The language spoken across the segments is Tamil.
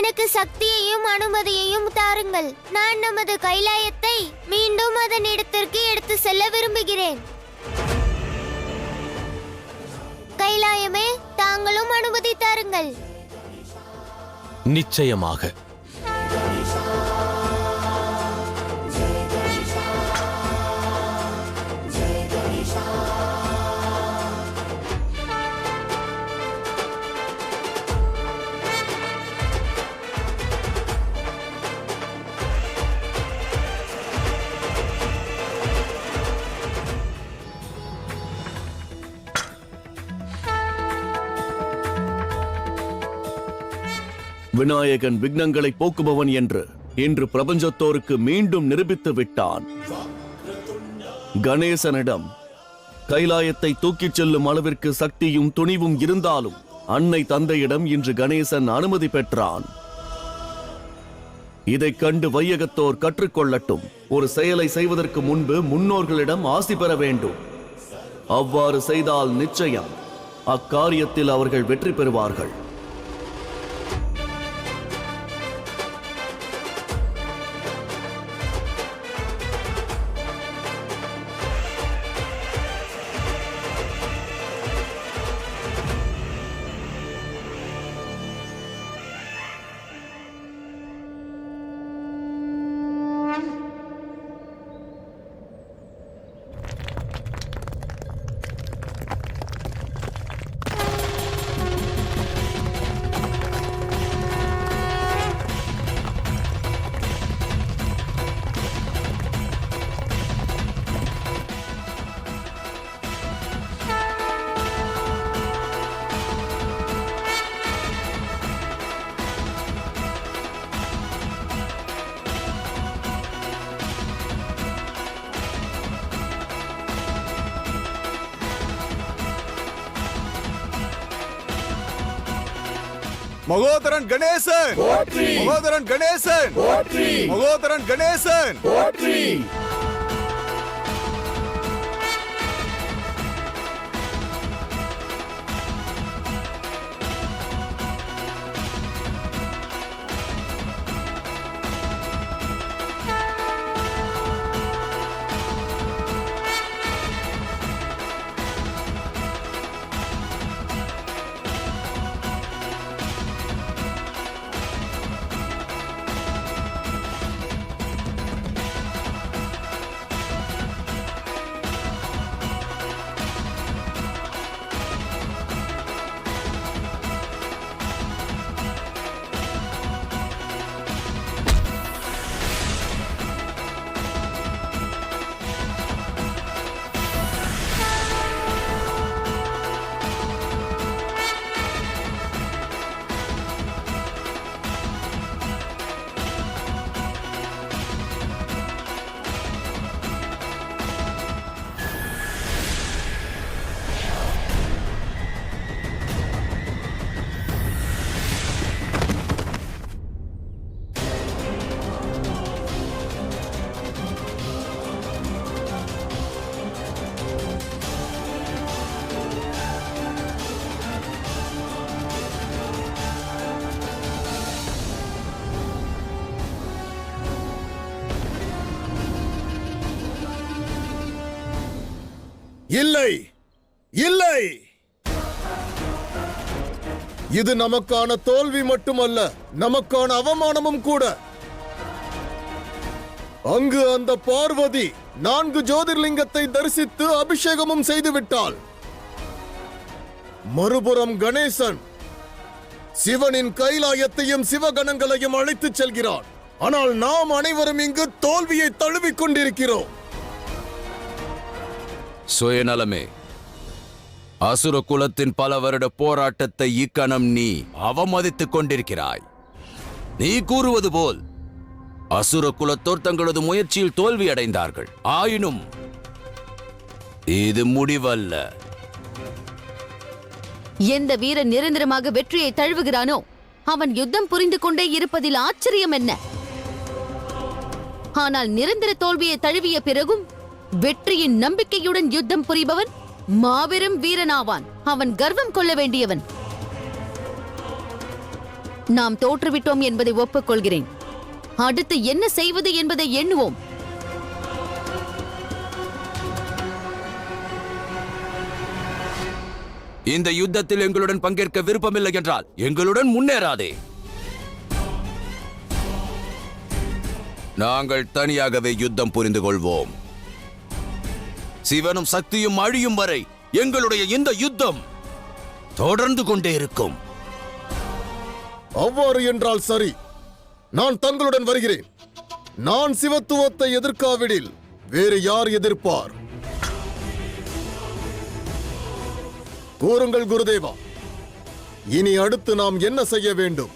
எனக்கு சக்தியையும் அனுமதியையும் தாருங்கள். நான் நமது கைலாயத்தை மீண்டும் அதன் இடத்திற்கு எடுத்து செல்ல விரும்புகிறேன். கைலாயமே, தாங்களும் அனுமதி தாருங்கள். நிச்சயமாக. விநாயகன் விக்னங்களை போக்குபவன் என்று இன்று பிரபஞ்சத்தோருக்கு மீண்டும் நிரூபித்து விட்டான். கணேசனிடம் கைலாயத்தை தூக்கிச் செல்லும் அளவிற்கு சக்தியும் துணிவும் இருந்தாலும் அன்னை தந்தையிடம் இன்று கணேசன் அனுமதி பெற்றான். இதைக் கண்டு வையகத்தோர் கற்றுக்கொள்ளட்டும். ஒரு செயலை செய்வதற்கு முன்பு முன்னோர்களிடம் ஆசி பெற வேண்டும். அவ்வாறு செய்தால் நிச்சயம் அக்காரியத்தில் அவர்கள் வெற்றி பெறுவார்கள். மகோதரன் கணேசன், மகோதரன் கணேசன், மகோதரன் கணேசன். இல்லை, இல்லை, இது நமக்கான தோல்வி மட்டுமல்ல, நமக்கான அவமானமும் கூட. அங்கு அந்த பார்வதி 4 ஜோதிர்லிங்கத்தை தரிசித்து அபிஷேகமும் செய்துவிட்டாள். மறுபுறம் கணேசன் சிவனின் கைலாயத்தையும் சிவகணங்களையும் அழைத்துச் செல்கிறான். ஆனால் நாம் அனைவரும் இங்கு தோல்வியை தழுவிக் கொண்டிருக்கிறோம். சுயநலமே, அசுர குலத்தின் பல வருட போராட்டத்தை இக்கணம் நீ அவமதித்துக் கொண்டிருக்கிறாய். நீ கூறுவது போல் அசுர குலத்தோர் தங்களது முயற்சியில் தோல்வி அடைந்தார்கள். ஆயினும் இது முடிவல்ல. எந்த வீரன் நிரந்தரமாக வெற்றியை தழுவுகிறானோ அவன் யுத்தம் புரிந்து கொண்டே இருப்பதில் ஆச்சரியம் என்ன? ஆனால் நிரந்தர தோல்வியை தழுவிய பிறகும் வெற்றியின் நம்பிக்கையுடன் யுத்தம் புரிபவன் மாபெரும் வீரனாவான். அவன் கர்வம் கொள்ள வேண்டியவன். நாம் தோற்றுவிட்டோம் என்பதை ஒப்புக்கொள்கிறேன். அடுத்து என்ன செய்வது என்பதை எண்ணுவோம். இந்த யுத்தத்தில் எங்களுடன் பங்கேற்க விருப்பமில்லை என்றால் எங்களுடன் முன்னேறாதே. நாங்கள் தனியாகவே யுத்தம் புரிந்து கொள்வோம். சிவனும் சக்தியும் அழியும் வரை எங்களுடைய இந்த யுத்தம் தொடர்ந்து கொண்டே இருக்கும். அவ்வாறு என்றால் சரி, நான் தங்களுடன் வருகிறேன். நான் சிவத்துவத்தை எதிர்க்காவிடில் வேறு யார் எதிர்ப்பார்? கூறுங்கள் குருதேவா, இனி அடுத்து நாம் என்ன செய்ய வேண்டும்?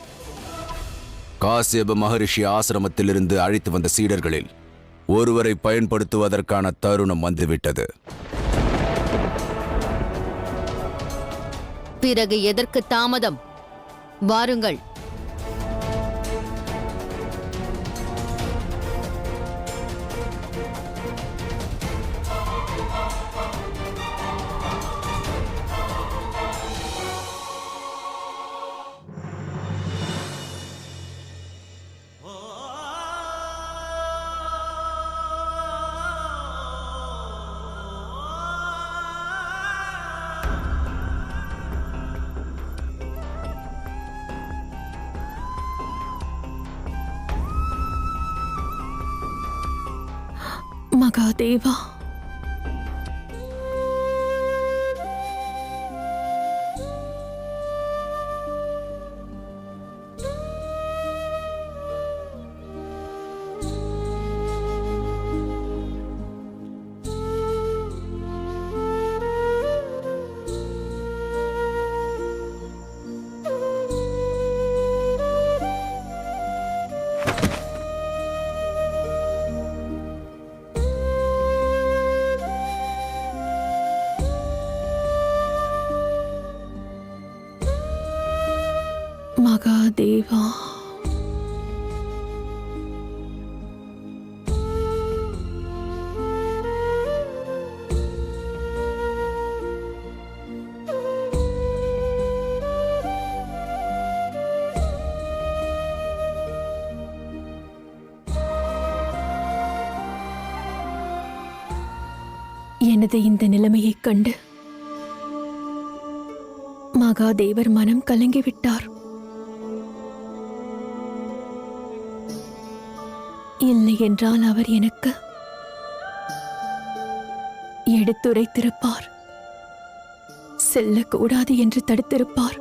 காசியப மகரிஷி ஆசிரமத்திலிருந்து அழைத்து வந்த சீடர்களில் ஒருவரை பயன்படுத்துவதற்கான தருணம் வந்துவிட்டது. பிறகு எதற்கு தாமதம்? வாருங்கள். மகாதேவா, மகாதேவா, எனது இந்த நிலைமையைக் கண்டு மகாதேவர் மனம் கலங்கிவிட்டார். இல்லை என்றால் அவர் எனக்கு எடுத்துரைத்திருப்பார், செல்லக்கூடாது என்று தடுத்திருப்பார்.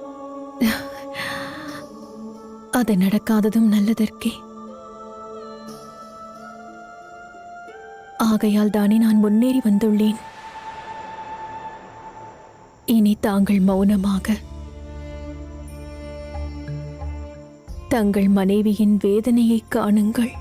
அது நடக்காததும் நல்லதற்கே. ஆகையால் தானே நான் முன்னேறி வந்துள்ளேன். இனி தாங்கள் மௌனமாக தங்கள் மனைவியின் வேதனையை காணுங்கள்.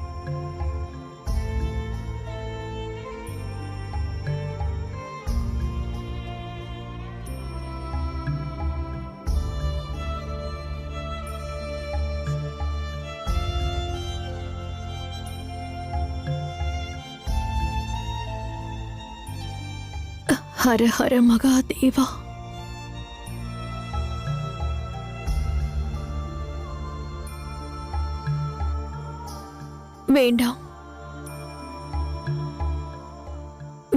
ஹர ஹர மகாதேவா. வேண்டாம்,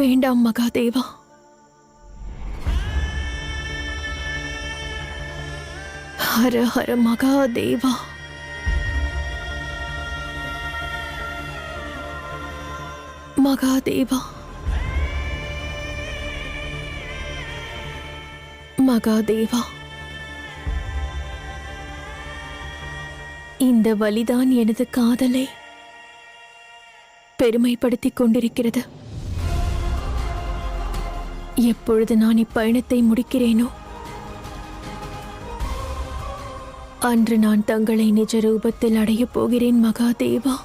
வேண்டாம் மகாதேவா. ஹர ஹர மகாதேவா. மகாதேவா, மகாதேவா, இந்த வலிதான் எனது காதலை பெருமைப்படுத்திக் கொண்டிருக்கிறது. எப்பொழுது நான் இப்பயணத்தை முடிக்கிறேனோ அன்று நான் தங்களை நிஜ ரூபத்தில் அடையப் போகிறேன் மகாதேவா.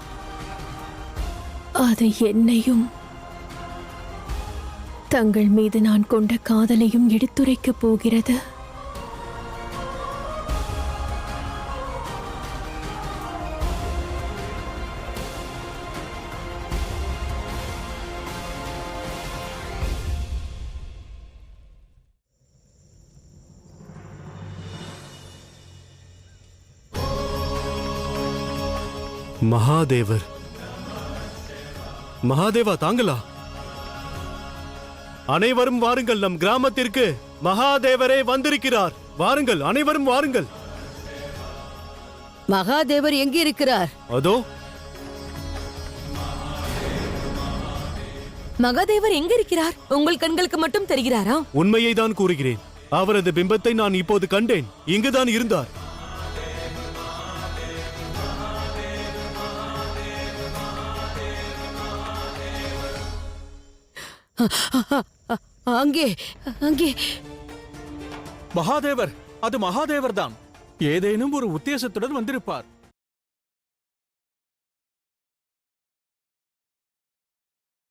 அது என்னையும் தங்கள் மீது நான் கொண்ட காதலையும் எடுத்துரைக்கப் போகிறது. மகாதேவர். மகாதேவா, தாங்களா? அனைவரும் வாருங்கள், நம் கிராமத்திற்கு மகாதேவரே வந்திருக்கிறார். வாருங்கள், அனைவரும் வாருங்கள். மகாதேவர் எங்கே இருக்கிறார்? அதோ. மகாதேவர் எங்க இருக்கிறார்? உங்கள் கண்களுக்கு மட்டும் தெரிகிறாரா? உண்மையை தான் கூறுகிறேன். அவரது பிம்பத்தை நான் இப்போது கண்டேன். இங்குதான் இருந்தார். அங்கே அங்கே மகாதேவர், அது மகாதேவர் தான். ஏதேனும் ஒரு உத்தேசத்துடன் வந்திருப்பார்.